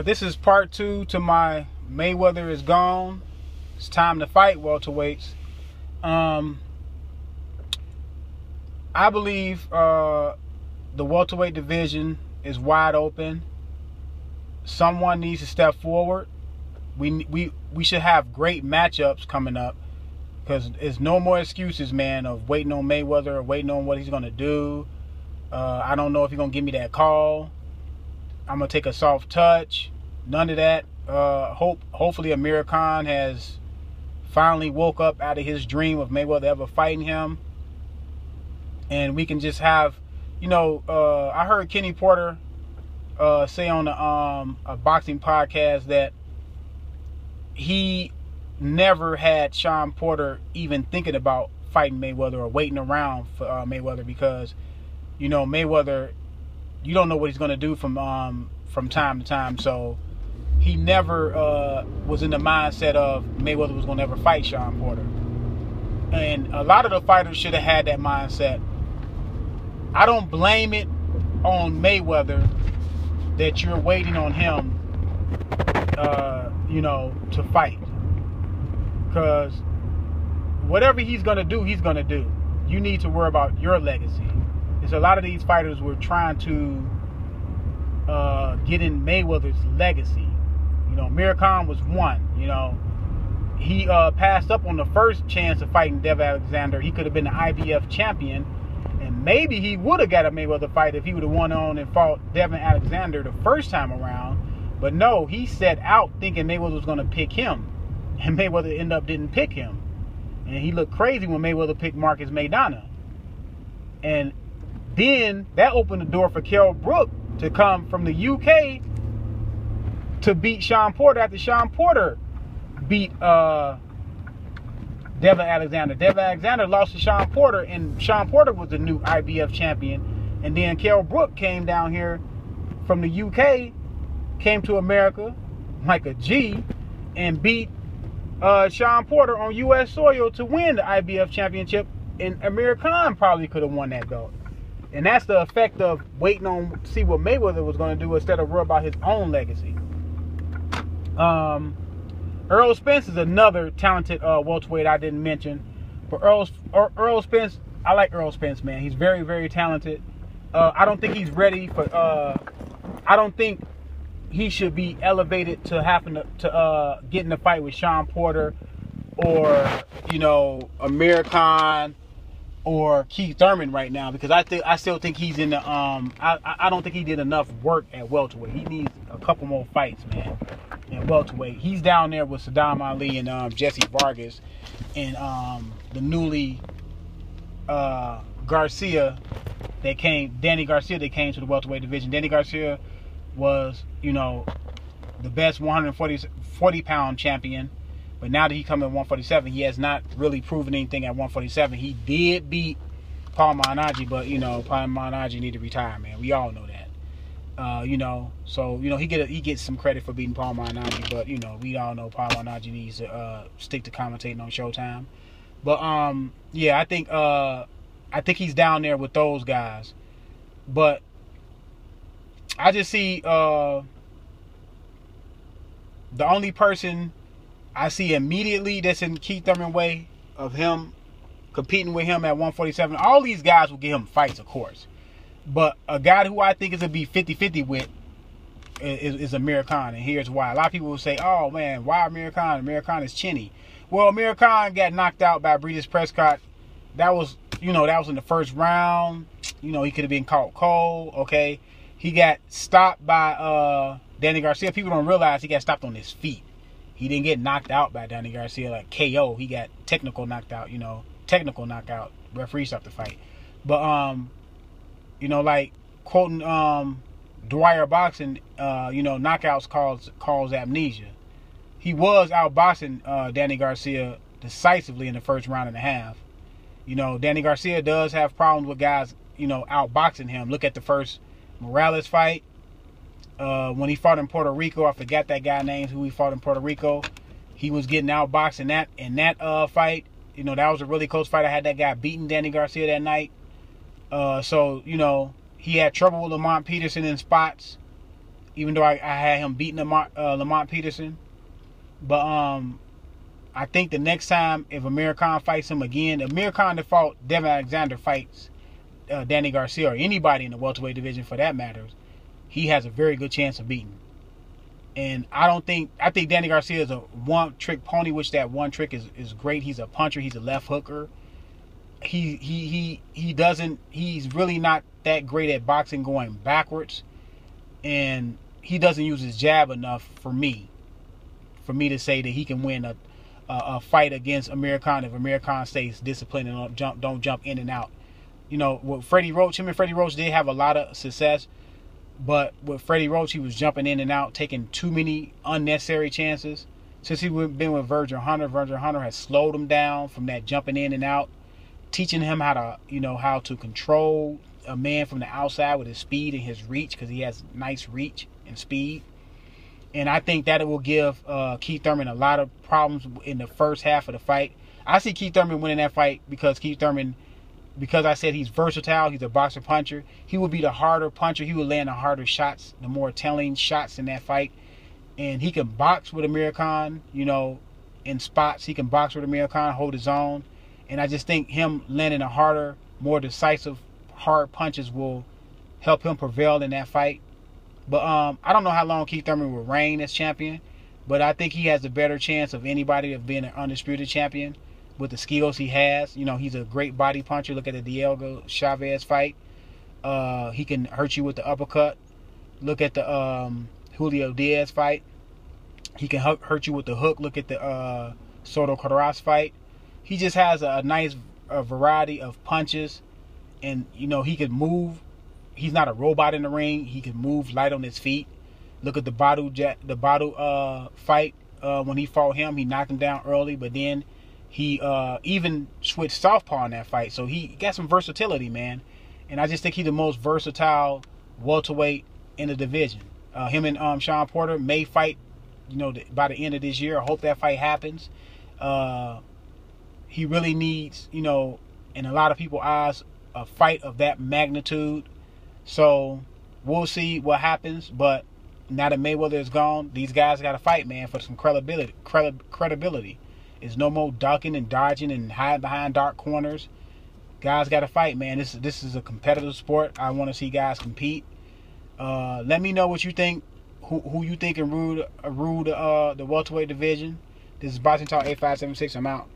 This is part 2 to my Mayweather is gone. It's time to fight welterweights. Um, I believe the welterweight division is wide open. Someone needs to step forward. We should have great matchups coming up because there's no more excuses, man, of waiting on Mayweather or waiting on what he's gonna do. I don't know if he's gonna give me that call. I'm gonna take a soft touch. None of that. Hopefully Amir Khan has finally woke up out of his dream of Mayweather ever fighting him, and we can just have, I heard Kenny Porter say on a boxing podcast that he never had Sean Porter even thinking about fighting Mayweather or waiting around for Mayweather because, Mayweather, you don't know what he's going to do from time to time. So he never was in the mindset of Mayweather was going to ever fight Sean Porter. And a lot of the fighters should have had that mindset. I don't blame it on Mayweather that you're waiting on him, to fight. Because whatever he's going to do, he's going to do. You need to worry about your legacy. There's a lot of these fighters were trying to get in Mayweather's legacy. Amir Khan was one. He passed up on the first chance of fighting Dev Alexander. He could have been the IBF champion, and maybe he would have got a Mayweather fight if he would have won on and fought Devin Alexander the first time around. But no, he set out thinking Mayweather was going to pick him, and Mayweather ended up didn't pick him, and he looked crazy when Mayweather picked Marcus Maidana. And then that opened the door for Kell Brook to come from the UK to beat Sean Porter after Sean Porter beat Devin Alexander. Devin Alexander lost to Sean Porter, and Sean Porter was the new IBF champion. And then Kell Brook came down here from the UK, came to America like a G, and beat Sean Porter on US soil to win the IBF championship. And Amir Khan probably could have won that belt. And that's the effect of waiting on see what Mayweather was going to do instead of worry about his own legacy. Earl Spence is another talented welterweight I didn't mention. But Earl Spence, I like Earl Spence, man. He's very, very talented. I don't think he's ready for. I don't think he should be elevated to having to get in a fight with Sean Porter or Amir Khan or Keith Thurman right now, because I still think he's in the I don't think he did enough work at welterweight. He needs a couple more fights, man. At welterweight, he's down there with Saddam Ali and Jesse Vargas and the newly Garcia that came, Danny Garcia, that came to the welterweight division. Danny Garcia was the best 140 pound champion. But now that he come at 147, he has not really proven anything at 147. He did beat Paul Malignaggi, but Paul Malignaggi need to retire, man. We all know that. So he gets some credit for beating Paul Malignaggi, but we all know Paul Malignaggi needs to stick to commentating on Showtime. But yeah, I think he's down there with those guys. But I just see the only person I see immediately that's in Keith Thurman way of him competing with him at 147. All these guys will give him fights, of course. But a guy who I think is going to be 50-50 with is Amir Khan. And here's why. A lot of people will say, oh, man, why Amir Khan? Amir Khan is chinny. Well, Amir Khan got knocked out by Breeders' Prescott. That was, that was in the first round. He could have been caught cold, okay? He got stopped by Danny Garcia. People don't realize he got stopped on his feet. He didn't get knocked out by Danny Garcia like KO. He got technical knocked out, technical knockout. Referee stopped the fight. But, like quoting Dwyer Boxing, knockouts cause amnesia. He was outboxing Danny Garcia decisively in the first round and a half. Danny Garcia does have problems with guys, outboxing him. Look at the first Morales fight. When he fought in Puerto Rico, I forgot that guy named who he fought in Puerto Rico. He was getting outboxed in that fight. That was a really close fight. I had that guy beating Danny Garcia that night. So he had trouble with Lamont Peterson in spots. even though I had him beating Lamont Peterson. But I think the next time if Amir Khan fights him again, Amir Khan default Devin Alexander fights Danny Garcia or anybody in the welterweight division for that matter, he has a very good chance of beating. And I think Danny Garcia is a one-trick pony, which that one trick is great. He's a puncher. He's a left hooker. He's really not that great at boxing going backwards. And he doesn't use his jab enough for me to say that he can win a fight against Amir Khan if Amir Khan stays disciplined and don't jump in and out. You know, with Freddie Roach, him and Freddie Roach did have a lot of success. But with Freddie Roach, he was jumping in and out, taking too many unnecessary chances. Since he's been with Virgil Hunter has slowed him down from that jumping in and out, teaching him how to control a man from the outside with his speed and his reach, because he has nice reach and speed. And I think that it will give Keith Thurman a lot of problems in the first half of the fight. I see Keith Thurman winning that fight because I said he's versatile, he's a boxer puncher. He would be the harder puncher. He would land the harder shots, the more telling shots in that fight. And he can box with Amir Khan, in spots. He can box with Amir Khan, hold his own. And I just think him landing the harder, more decisive, hard punches will help him prevail in that fight. But I don't know how long Keith Thurman will reign as champion, but I think he has a better chance of anybody of being an undisputed champion with the skills he has. He's a great body puncher. Look at the Diego Chavez fight. He can hurt you with the uppercut. Look at the Julio Diaz fight. He can hurt you with the hook. Look at the Soto Karass fight. He just has a nice variety of punches. And, he can move. He's not a robot in the ring. He can move light on his feet. Look at the Badu fight. When he fought him, he knocked him down early, but then he even switched southpaw in that fight. So he got some versatility, man. And I just think he's the most versatile welterweight in the division. Him and Sean Porter may fight, by the end of this year. I hope that fight happens. He really needs, in a lot of people's eyes, a fight of that magnitude. So we'll see what happens. But now that Mayweather is gone, these guys got to fight, man, for some credibility. It's no more ducking and dodging and hiding behind dark corners. Guys got to fight, man. This is a competitive sport. I want to see guys compete. Let me know what you think. Who you think can rule the welterweight division. This is Boxing Talk 8576. I'm out.